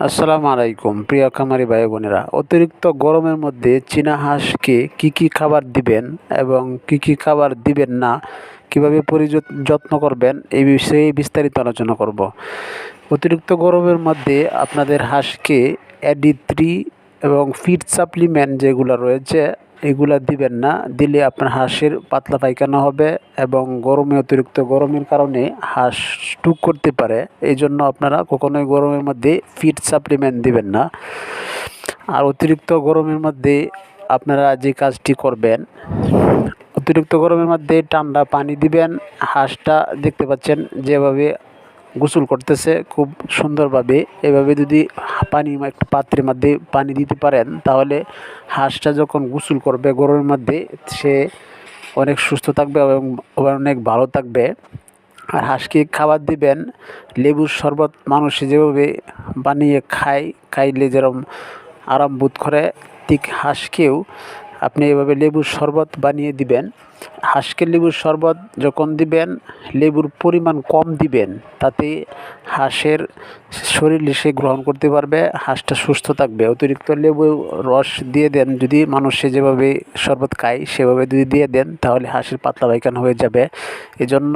আসসালামু আলাইকুম প্রিয় খামারি ভাই বোনেরা। অতিরিক্ত গরমের মধ্যে চীনা হাঁসকে কি খাবার দিবেন এবং কি খাবার দিবেন না, কিভাবে যত্ন করবেন এই বিষয়ে বিস্তারিত আলোচনা করব। অতিরিক্ত গরমের মধ্যে আপনাদের হাঁসকে AD3 এবং ফিড সাপ্লিমেন্ট যেগুলো রয়েছে এগুলা দিবেন না। দিলে আপনার হাঁসের পাতলা পায়খানা হবে এবং অতিরিক্ত গরমের কারণে হাঁস স্ট্রোক করতে পারে। এই জন্য আপনারা কখনোই গরমের মধ্যে ফিড সাপ্লিমেন্ট দিবেন না। আর অতিরিক্ত গরমের মধ্যে আপনারা যে কাজটি করবেন, অতিরিক্ত গরমের মধ্যে ঠান্ডা পানি দিবেন। হাঁসটা দেখতে পাচ্ছেন যেভাবে গোসল করতেছে খুব সুন্দরভাবে। এভাবে যদি একটা পাত্রের মধ্যে পানি দিতে পারেন, তাহলে হাঁসটা যখন গোসল করবে গরমের মধ্যে সে অনেক সুস্থ থাকবে এবং অনেক ভালো থাকবে। আর হাঁসকে খাবার দিবেন লেবুর শরবত। মানুষে যেভাবে বানিয়ে খাইলে যেরকম আরাম বোধ করে, ঠিক হাঁসকেও আপনি এভাবে লেবুর শরবত বানিয়ে দিবেন। হাঁসকে লেবুর শরবত যখন দিবেন, লেবুর পরিমাণ কম দিবেন, তাতে হাঁসের শরীরে সে গ্রহণ করতে পারবে, হাঁসটা সুস্থ থাকবে। অতিরিক্ত লেবু রস দিয়ে দেন, যদি মানুষে যেভাবে শরবত খায় সেভাবে যদি দিয়ে দেন, তাহলে হাঁসের পাতলা পায়খানা হয়ে যাবে। এজন্য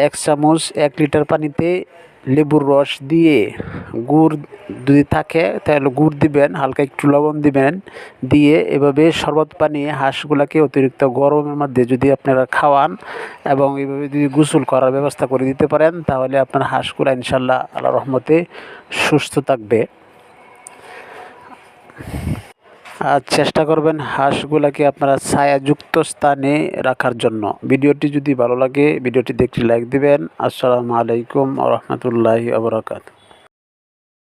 1 চামচ 1 লিটার পানিতে লেবুর রস দিয়ে গুড় যদি থাকে তাহলে গুড় দিবেন, হালকা একটু লবণ দিবেন, দিয়ে এভাবে শরবত বানিয়ে হাঁসগুলোকে অতিরিক্ত গরমের মধ্যে যদি আপনারা খাওয়ান এবং এভাবে যদি গোসল করার ব্যবস্থা করে দিতে পারেন, তাহলে আপনার হাঁসগুলো ইনশাল্লাহ আল্লাহর রহমতে সুস্থ থাকবে। আর চেষ্টা করবেন হাঁসগুলোকে আপনারা ছায়াযুক্ত স্থানে রাখার জন্য। ভিডিওটি যদি ভালো লাগে ভিডিওটিতে একটি লাইক দিবেন। আসসালামু আলাইকুম ওয়া রাহমাতুল্লাহি ওয়া বারাকাতুহু।